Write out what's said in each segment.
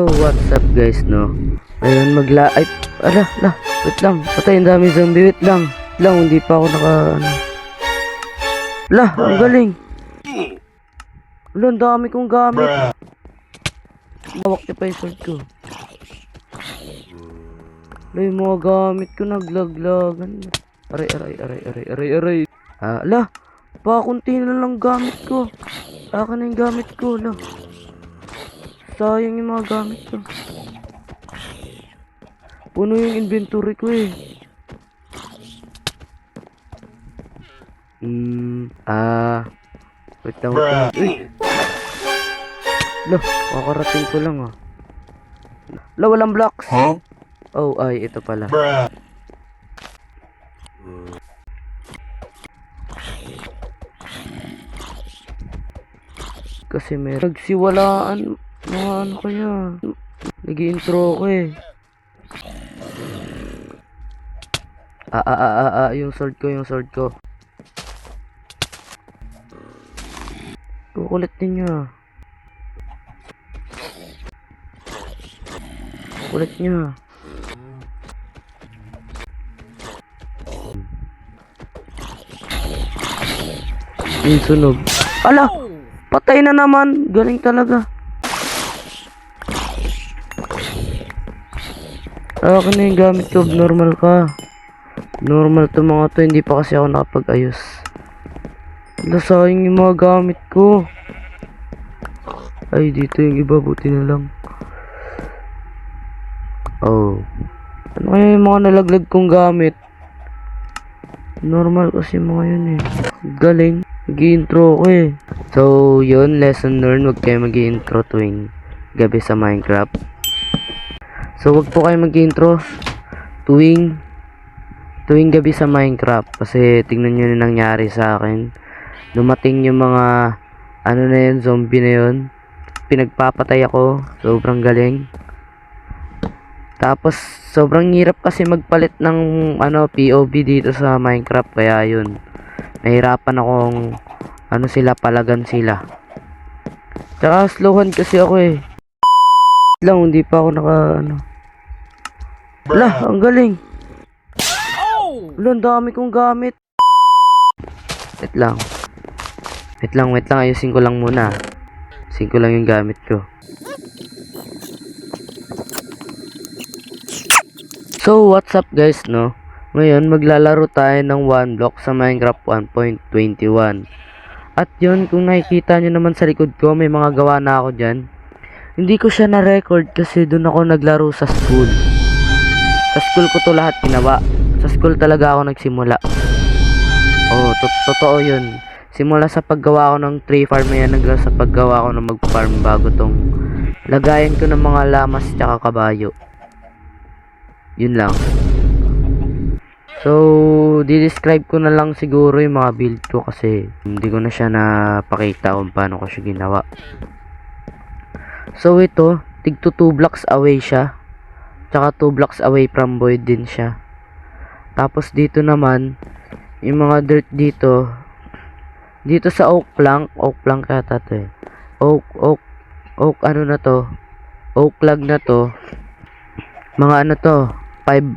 So what's up guys, no? Ayun ay, wait lang, patay, ang dami zombie, wait lang, hindi pa ako ang galing. Ang dami kong gamit. Bawak niya pa yung sword ko. Yung mga gamit ko naglaglagan. Aray. Kunti na lang gamit ko. Akin na yung gamit ko, sayang yung mga gamit ko. Puno yung inventory ko eh. Wait lang. Uy! Kakarating ko lang walang blocks. Huh? Oh, ay, ito pala. Kasi may nagsiwalaan. Mga ano kaya? Nag-i-intro ko eh. Yung sword ko. Kukulit niya. Kulit niya. Yung sunog. Patay na naman. Galing talaga. Akin na yung gamit ko. Normal ka. Normal to mga to. Hindi pa kasi ako nakapag-ayos. Sayang yung mga gamit ko. Ay, dito yung iba. Buti na lang. Oh. Ano kaya yung mga nalaglag kong gamit? Normal kasi mga yun eh. Galing. Mag-i-intro ko eh. So, yun. Lesson learned. Huwag kayo mag-i-intro tuwing gabi sa Minecraft. So, huwag po kayo mag-i-intro tuwing gabi sa Minecraft. Kasi, tingnan nyo na nangyari sa akin. Dumating yung mga, zombie na yun. Pinagpapatay ako. Sobrang galing. Tapos, sobrang hirap kasi magpalit ng, POV dito sa Minecraft. Kaya, yun. Nahirapan akong, palagan sila. Tsaka, slowhan kasi ako eh. Hindi pa ako ang galing. Ang dami kong gamit. Wait lang, ayusin ko lang muna. Ayusin ko lang yung gamit ko. So, what's up guys, no? Ngayon, maglalaro tayo ng 1 block sa Minecraft 1.21. At yun, kung nakikita nyo naman sa likod ko, may mga gawa na ako dyan. Hindi ko siya na-record kasi doon ako naglaro sa school. Sa school ko to lahat ginawa. Sa school talaga ako nagsimula. Oh, totoo yun. Simula sa paggawa ko ng tree farm yan, hanggang sa paggawa ko ng mag-farm bago tong lagayan ko ng mga lamas tsaka kabayo. Yun lang. So, di-describe ko na lang siguro yung mga build ko kasi hindi ko na siya napakita kung paano ko siya ginawa. So, ito, tigto 2 blocks away siya. Tsaka 2 blocks away from void din siya. Tapos dito naman, yung mga dirt dito sa oak plank kata to eh. Oak log na to. Mga 5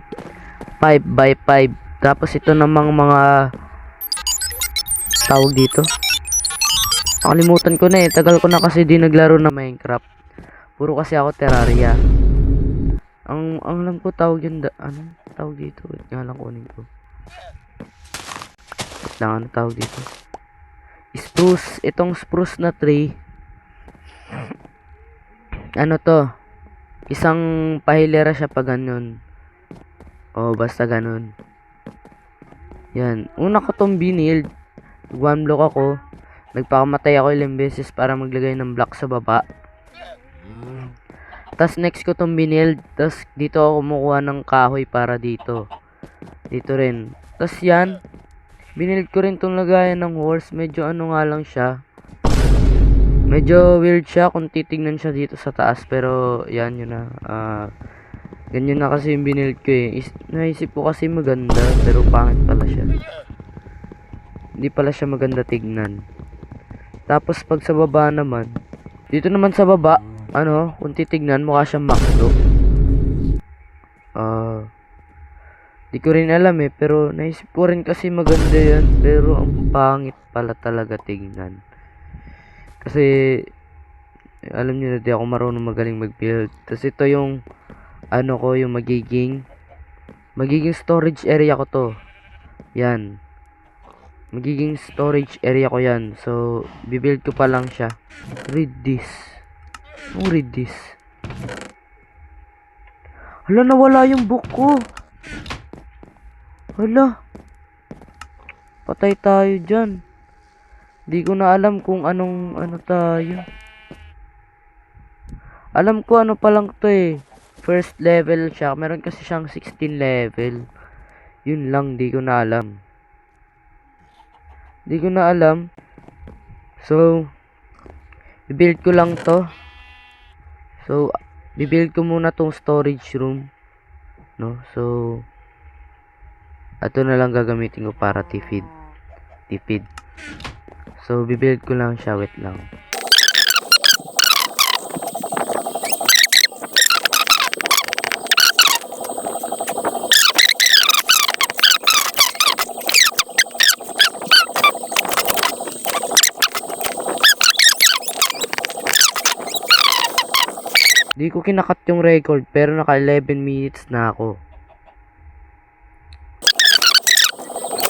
by 5. Tapos ito namang mga tawag dito. Nakalimutan ko na eh. Tagal ko na kasi di naglaro na Minecraft. Puro kasi ako Terraria. Ang alam ko tawag yun, tawag dito? Wait nga lang kunin ko. Wait lang, tawag dito? Spruce. Itong spruce na tree. Isang pahilera siya pa ganun. Basta ganun. Yan. Una ko tong binild. 1 block ako. Nagpakamatay ako ilang beses para maglagay ng block sa baba. Tas next ko tong binild. Tas dito ako kumukuha ng kahoy para dito. Dito rin. Tas yan. Binild ko rin tong lagayan ng horse. Medyo nga lang siya. Medyo weird siya kung titignan siya dito sa taas. Pero yan yun na. Ganyan na kasi yung binild ko eh. Naisip ko kasi maganda. Pero pangit pala siya. Hindi pala siya maganda tignan. Tapos pag sa baba naman. Dito naman sa baba. Ano, kung titignan, mukha siyang McDo. Di ko rin alam eh, pero naisip ko rin kasi maganda yan, pero ang pangit pala talaga tignan. Kasi, alam niyo na di ako marunong magaling mag-build. Tapos ito yung, ano ko, yung magiging storage area ko to. Yan. Magiging storage area ko yan. So, bibuild ko pa lang siya. Read this. Read this. Hala, nawala yung book ko. Hala. Patay tayo dyan. Di ko na alam kung ano tayo. Alam ko ano pa lang to eh. First level siya. Meron kasi siyang 16 level. Yun lang, di ko na alam. So, bibuild ko lang to. So, bibuild ko muna tong storage room. No? So, ito na lang gagamitin ko para tipid. So, bibuild ko lang siya. Wait lang. Di ko kinakat yung record pero naka 11 minutes na ako.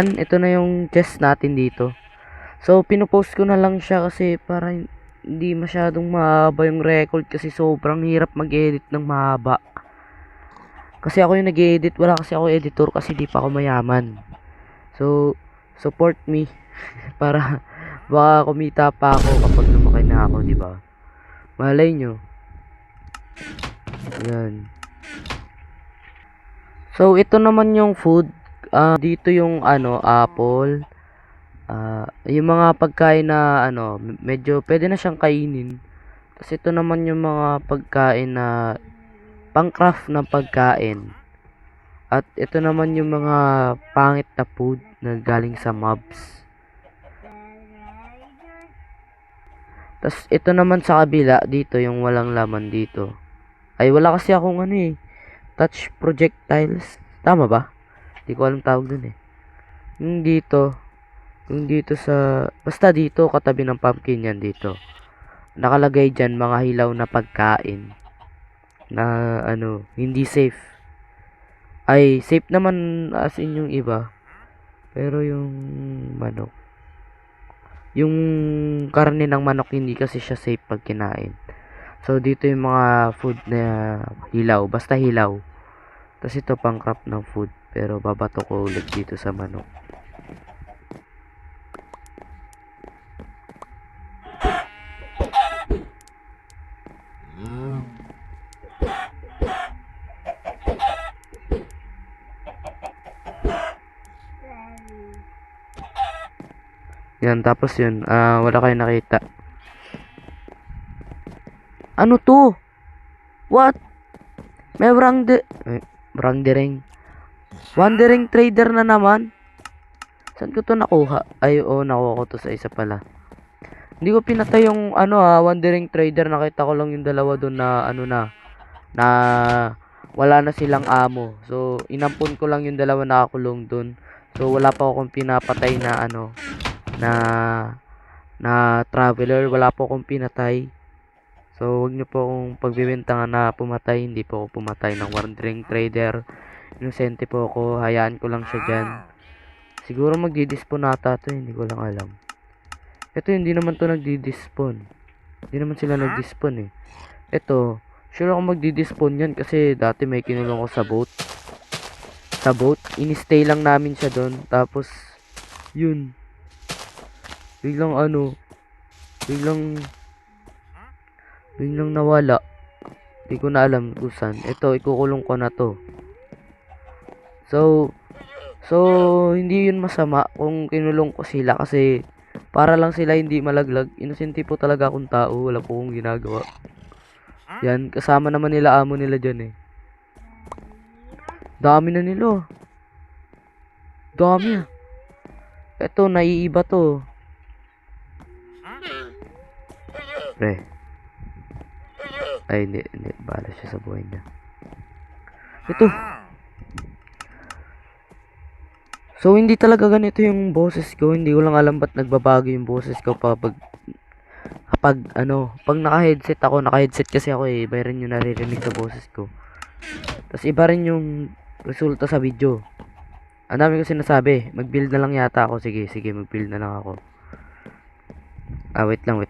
Ito na yung chest natin dito. So, pinupost ko na lang siya kasi para hindi masyadong mahaba yung record kasi sobrang hirap mag-edit ng mahaba. Kasi ako yung nag-edit, wala kasi ako editor kasi di pa ako mayaman. So, support me para baka kumita pa ako kapag lumaki na ako, di ba? Malay nyo. Yan. So, ito naman yung food. Dito yung apple. Yung mga pagkain na medyo pwede na siyang kainin. Tapos ito naman yung mga pagkain na pang-craft na pagkain. At ito naman yung mga pangit na food na galing sa mobs. Tapos ito naman sa kabila, dito yung walang laman dito. Ay wala kasi akong touch projectiles. Tama ba? Hindi ko alam tawag dun eh. Yung dito sa, basta dito, katabi ng pumpkin yan dito. Nakalagay dyan mga hilaw na pagkain. Na hindi safe. Ay, safe naman as in yung iba. Pero yung manok. Yung karne ng manok hindi kasi siya safe pag kinain. So, dito yung mga food na hilaw. Basta hilaw. Tapos ito pang craft ng food. Pero babato ko ulit dito sa manok. Yan, tapos yun. Wala kayo nakita. Ano to? What? May Wandering trader na naman. Saan ko to nakuha? Ay, nakuha ko to sa isa pala. Hindi ko pinatay yung wandering trader. Nakita ko lang yung dalawa doon na na wala na silang amo. So, inampun ko lang yung dalawa nakakulong doon. So, wala pa akong pinapatay na na traveler. Wala po akong pinatay. So, wag niyo po akong pagbibintangan na pumatay. Hindi po ako pumatay ng wandering trader. Inosente po ako. Hayaan ko lang siya dyan. Siguro magdi-despawn ata to. Hindi ko lang alam. Ito, hindi naman to nagdi-despawn. Hindi naman sila nag-despawn eh. Ito, sure ako magdi-despawn yan kasi dati may kinulong ko sa boat. Ini-stay lang namin siya doon. Tapos, yun. Biglang nawala. Hindi ko na alam kung saan. Ito, ikukulong ko na to. So, hindi yun masama kung kinulong ko sila kasi para lang sila hindi malaglag. Inosente po talaga akong tao. Wala po akong ginagawa. Yan, kasama naman nila amo nila dyan eh. Dami na nila. Dami ah. Eto, naiiba to. Pre. Ay, hindi. Bahala siya sa buhay niya. Ito. So, hindi talaga ganito yung boses ko. Hindi ko lang alam ba't nagbabago yung boses ko kapag pag naka-headset ako. Naka-headset kasi ako eh. Iba rin yung naririnig sa boses ko. Tapos iba rin yung resulta sa video. Ang dami ko sinasabi. Mag-build na lang yata ako. Sige, mag-build na lang ako. Wait lang.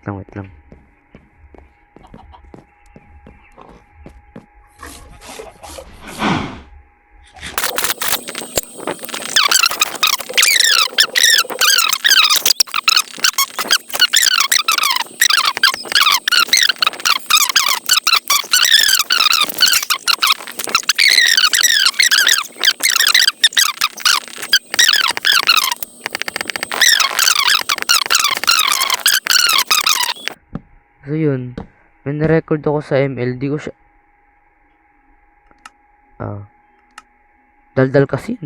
So yun, may na-record ako sa ML, di ko siya daldal kasi.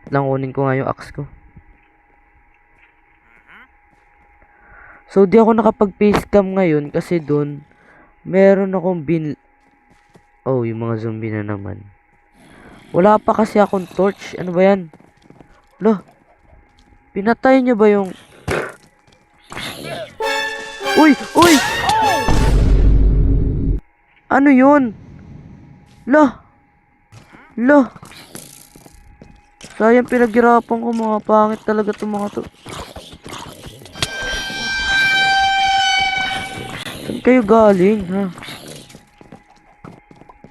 Lang kunin ko nga yung axe ko. So di ako nakapag-facecam ngayon kasi doon meron akong yung mga zombie na naman. Wala pa kasi akong torch. Ano ba yan? Lo, pinatay niya ba yung... Uy! Ano yun? Lo! Sayang pinaghirapan ko, mga pangit talaga itong mga to. Saan kayo galing, ha?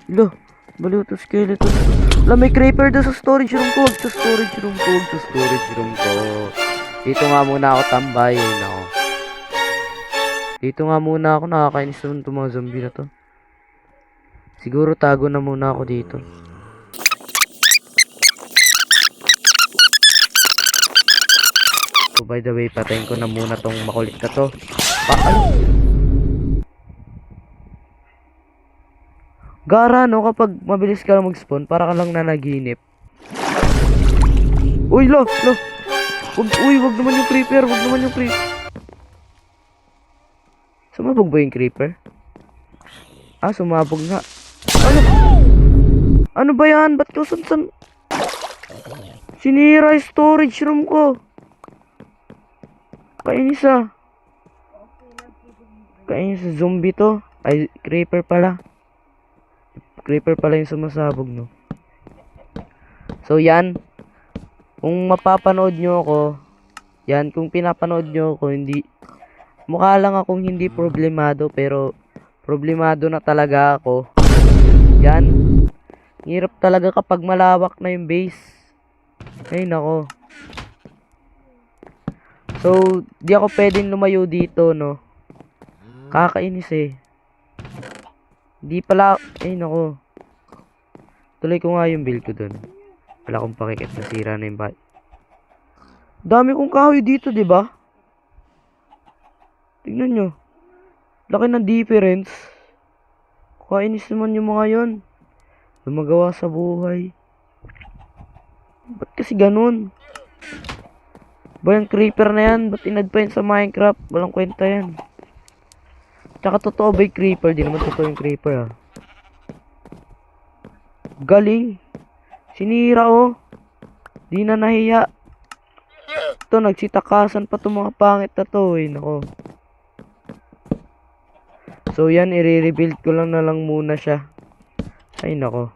Lo! Baliw to skeleton. May creeper doon sa storage room ko. Sa storage room ko. Dito nga muna ako tambayin ako. Nakakainis naman itong mga zombie na to. Siguro tago na muna ako dito. So by the way, patayin ko na muna tong makulit na to. Gara no, kapag mabilis ka lang mag-spawn, para ka lang nanaginip. Uy, lo! Wag naman yung creeper, Sumabog ba yung creeper? Sumabog nga. Ano ba yan? Ba't ko san? Sinira yung storage room ko. Kainis zombie to. Ay, creeper pala. Yung sumasabog, no? So, yan. Kung mapapanood nyo ako, kung pinapanood nyo ako, mukha lang akong hindi problemado, pero problemado na talaga ako. Yan. Hirap talaga kapag malawak na yung base. Ay, nako. So, di ako pwedeng lumayo dito, no? Kakainis eh. Di pala, nako. Tuloy ko nga yung build ko dun. Wala akong pakikit, nasira na yung bahay. Dami kong kahoy dito, di ba? Tignan nyo. Laki ng difference. Kainis naman yung mga yon. Lumagawa sa buhay. Ba't kasi ganun? Ba yung creeper na yan? Ba't inad pa yun sa Minecraft? Walang kwenta yan. Tsaka totoo ba yung creeper? Di naman totoo yung creeper, Galing. Sinira, Di na nahiya. Ito, nagsitakasan pa itong mga pangit na to, nako. So, yan, i-rebuild ko lang muna siya. Ay, nako.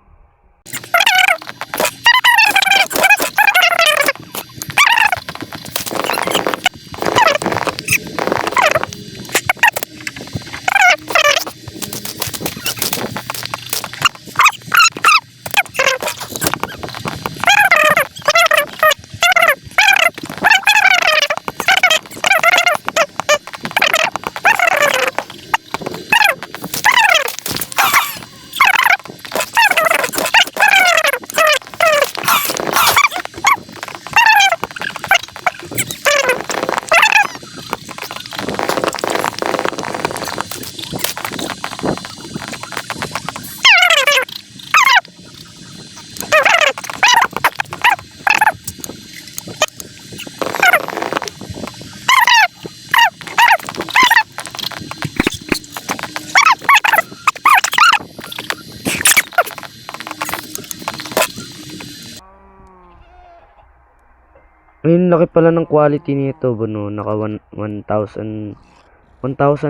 Ayun, laki pala ng quality nito, Bono. Naka 1,000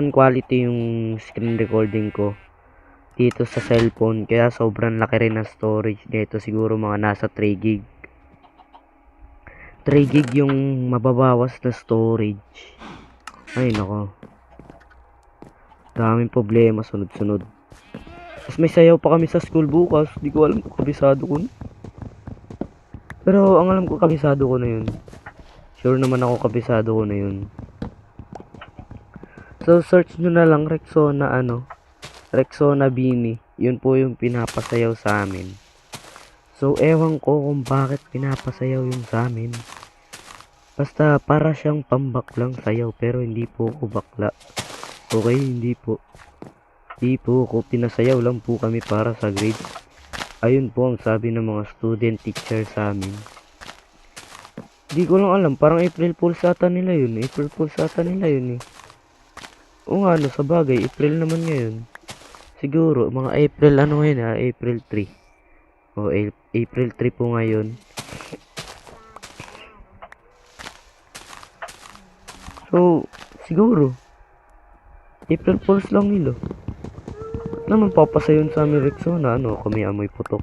quality yung screen recording ko dito sa cellphone. Kaya sobrang laki rin ng storage nito. Siguro mga nasa 3 gig. 3 gig yung mababawas na storage. Ay, nako. Daming problema, sunod-sunod. Tapos may sayaw pa kami sa school bukas. Di ko alam kung kabisado ko na. Pero ang alam ko kabisado ko na yun. Sure naman ako kabisado ko na yun. So search nyo na lang Rexona Beanie. Yun po yung pinapasayaw sa amin. So ewan ko kung bakit pinapasayaw yung sa amin. Basta para siyang pambaklang sayaw pero hindi po ako bakla. Okay, hindi po. Hindi po ako, pinasayaw lang po kami para sa grades. Ayun po ang sabi ng mga student teacher sa amin. Hindi ko lang alam, parang April Fools ata nila yun. April Fools ata nila yun eh. O nga, sa bagay, April naman ngayon. Siguro, mga April, April 3. O, April 3 po ngayon. So, siguro, April Fools lang nila. Naman papasayon sa amin Rexona, kami amoy putok.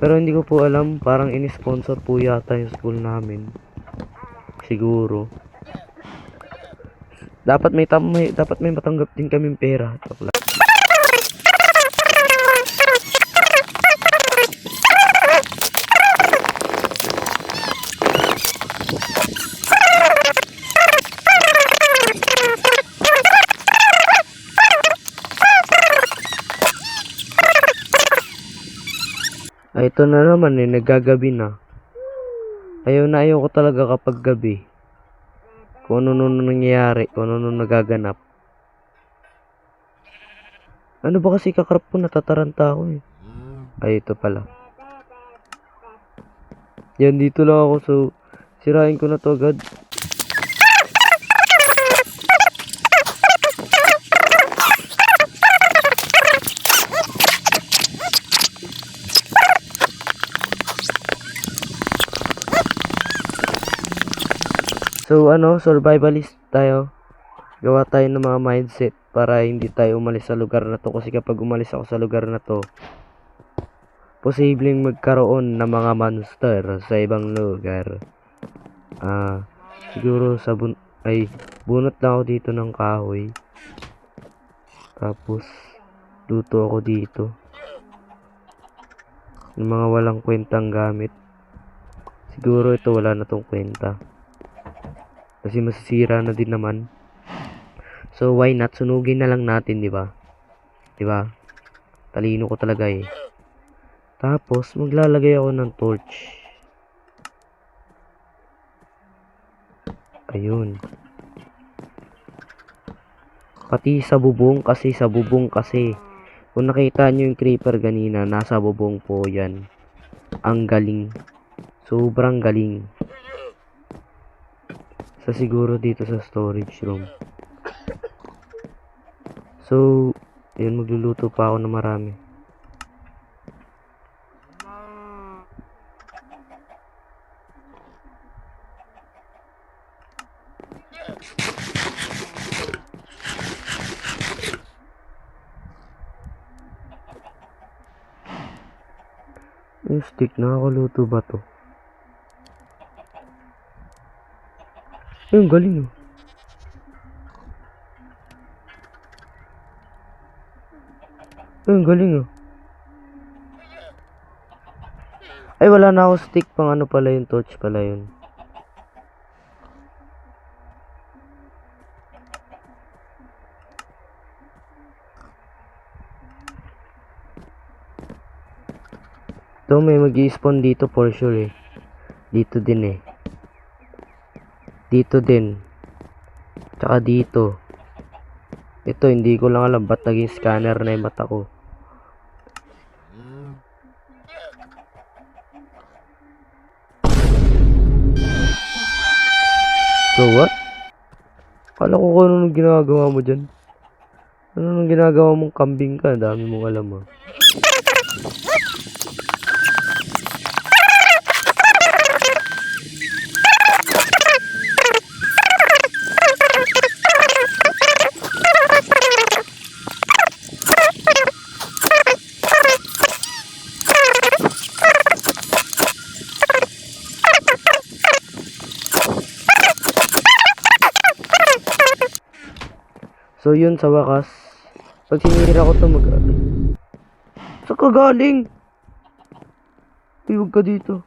Pero hindi ko po alam, parang in-sponsor po yata yung school namin. Siguro. Dapat may matanggap din kaming pera. Ay, ito na naman nagagabi na. Ayaw ko talaga kapag gabi. Kung ano nangyayari, kung ano nagaganap. Ano ba kasi kakarap ko, natataranta ako eh. Ay, ito pala. Yan, dito lang ako, so sirain ko na to agad. So survivalist tayo. Gawa tayo ng mga mindset para hindi tayo umalis sa lugar na to. Kasi kapag umalis ako sa lugar na to, posibleng magkaroon ng mga monster sa ibang lugar. Siguro sa bunot lang ako dito ng kahoy. Tapos luto ako dito ng mga walang kwentang gamit. Siguro ito wala na tong kwenta. Kasi masisira na din naman. So why not? Sunugin na lang natin, di ba? Di ba? Talino ko talaga eh. Tapos maglalagay ako ng torch. Ayun. Pati sa bubong kasi. Kung nakita nyo yung creeper ganina, nasa bubong po yan. Ang galing. Sobrang galing. Sa siguro dito sa storage room. So, yun, magluluto pa ako na marami. Yung stick, nakakaluto ba to? Yung galing oh. Yung galing oh. Ay, wala na ako stick pang pala yung torch pala yun. Ito may mag-i-spawn dito for sure eh. Dito din eh. Dito din. Tsaka dito. Ito hindi ko lang alam ba't naging scanner na yung mata ko. So what? Kala ko kung ano ginagawa mo dyan. Ano nang ginagawa mong kambing ka? Dami mong alam ah. So yun sa wakas, pag sinira ko to Saan ka galing? Huwag ka dito.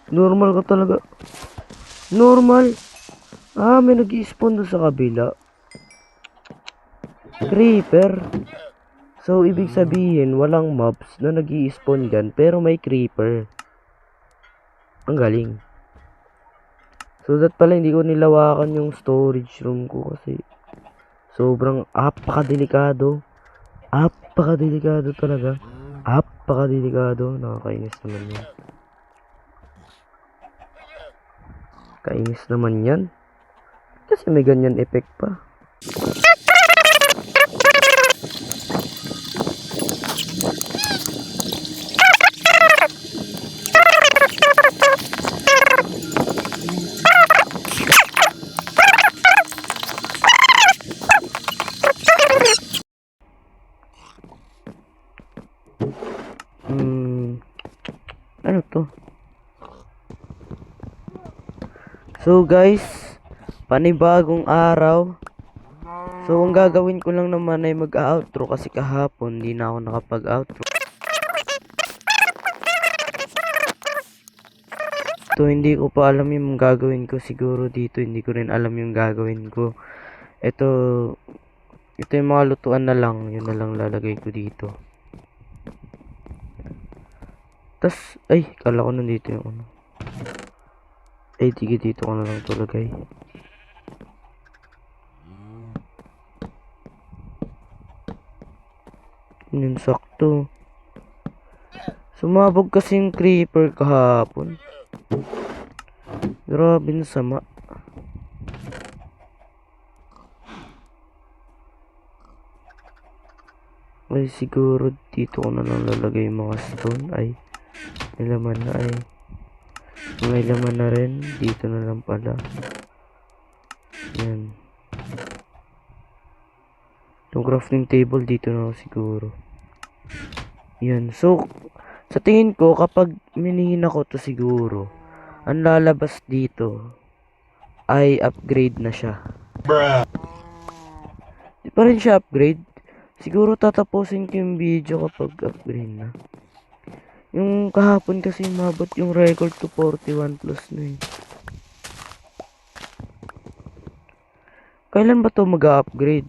Normal ka talaga. Normal. May nag-i-spawn doon sa kabila. Creeper. So, ibig sabihin, walang mobs na nag-i-spawn dyan, pero may creeper. Ang galing. So, that pala, hindi ko nilawakan yung storage room ko kasi sobrang apakadelikado. Apakadelikado talaga. Apakadelikado. Nakakainis naman yan. Kainis naman yan. Kasi may ganyan effect pa. Ano to? So guys, panibagong araw. So ang gagawin ko lang naman ay mag-outro kasi kahapon hindi na ako nakapag-outro. So hindi ko pa alam yung gagawin ko siguro dito. Hindi ko rin alam yung gagawin ko. Ito yung mga lutuan na lang. Yun na lang lalagay ko dito. Tas, kala ko nandito yung ano. Tige dito ko na lang ito lagay. Yun, sakto. Sumabog kasi yung creeper kahapon. Grabe na sama. Siguro dito ko na lang lalagay yung mga stone. May laman na may laman na rin. Dito na lang pala. Yan. Yung crafting table dito na siguro. Yan. So, sa tingin ko, kapag minihina ko to siguro, ang lalabas dito ay upgrade na siya. Di pa rin siya upgrade. Siguro tatapusin ko yung video kapag upgrade na. Yung kahapon kasi mabot yung record to 41 plus na Kailan ba to mag-upgrade?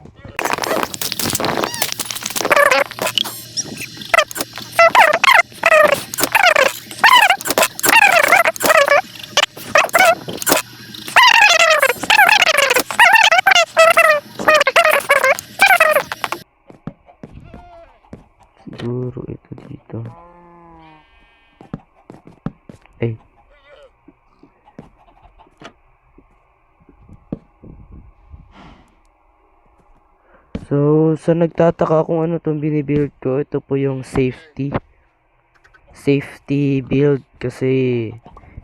Siguro ito dito. So, sa nagtataka kung ano tong binibuild ko, ito po yung safety build kasi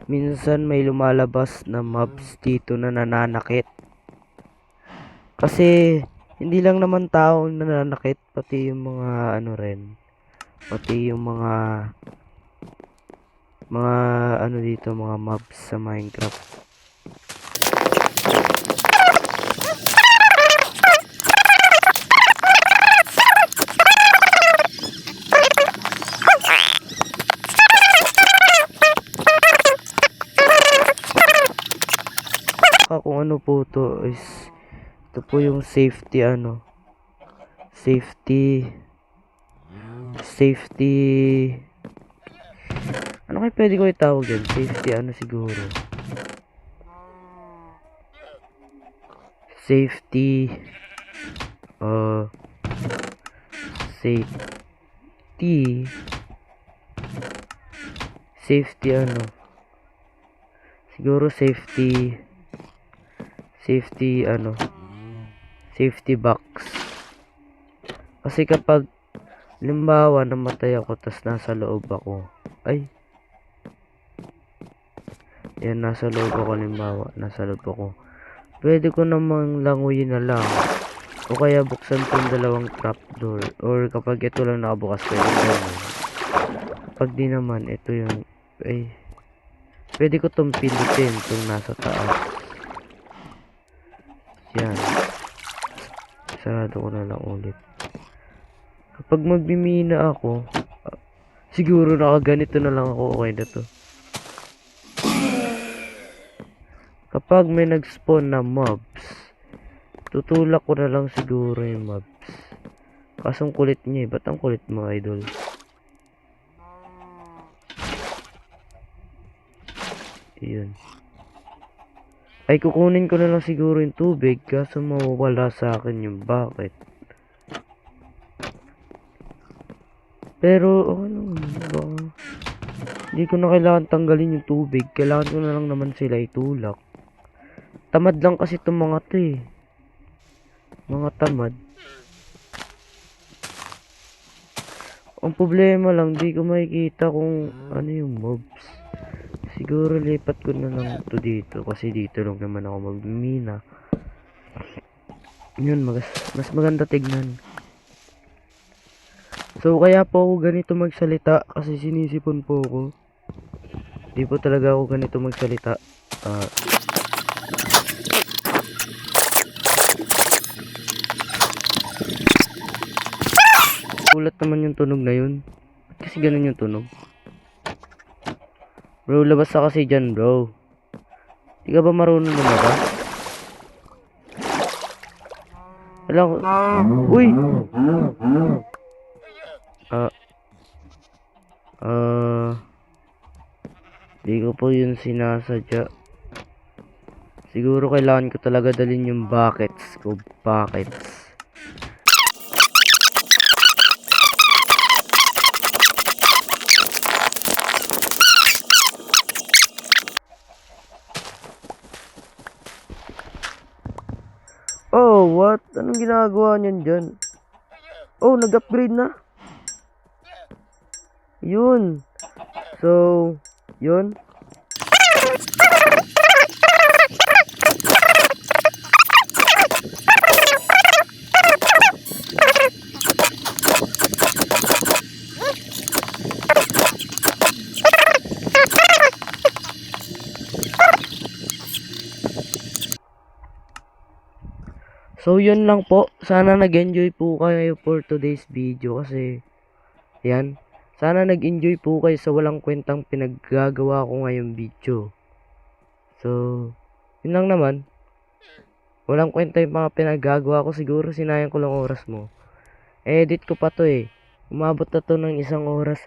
minsan may lumalabas na mobs dito na nananakit. Kasi hindi lang naman tao nananakit, pati yung mga ano rin. Pati yung mga ano dito, mga mobs sa Minecraft. Kung ano po to is ito po yung safety ano, safety ano kayo pwede ko itawag yan? Safety ano siguro, safety safety ano siguro, safety ano, safety box. Kasi kapag limbawa namatay ako tas nasa loob ako, yan, nasa loob ako, limbawa nasa loob ako, pwede ko namang languyin na lang o kaya buksan tong dalawang trapdoor, or kapag ito lang nakabukas pwede ganun. Pag di naman ito yung pwede ko tong pindutin itong nasa taas. Yan. Sarado ko na lang ulit. Kapag magmimina ako, siguro nakaganito na lang ako, okay na to. Kapag may nag-spawn na mobs, tutulak ko na lang siguro yung mobs. Kasong kulit niya eh. Ba't ang kulit mo, idol? Yun. Ay, kukunin ko na lang siguro yung tubig kaso mawawala sa akin yung bucket. Pero, ano ba? Hindi ko na kailangan tanggalin yung tubig. Kailangan ko na lang naman sila itulak. Tamad lang kasi itong mga to eh. Mga tamad. Ang problema lang, di ko makikita kung ano yung mobs. Siguro lipat ko na lang to dito kasi dito lang naman ako magmina. Yun, mas maganda tignan. So, kaya po ako ganito magsalita kasi sinisipon po ako. Di po talaga ako ganito magsalita. Ulat naman yung tunog na yun. Ba't kasi ganun yung tunog? Bro, labas ka kasi dyan, bro. Di ka ba marunong lumaba? Wala ko. Uy! Di ko po yun sinasadya. Siguro kailangan ko talaga dalhin yung buckets ko. Buckets. Oh, what? Anong ginagawa niyan dyan? Oh, nag-upgrade na. Yun. So, yun. So, yun lang po. Sana nag-enjoy po kayo for today's video kasi, yan. Sana nag-enjoy po kayo sa walang kwentang pinaggagawa ko ngayong video. So, yun lang naman. Walang kwenta yung mga pinaggagawa ko. Siguro sinayang ko lang oras mo. Edit ko pa to eh. Umabot na to ng 1 oras.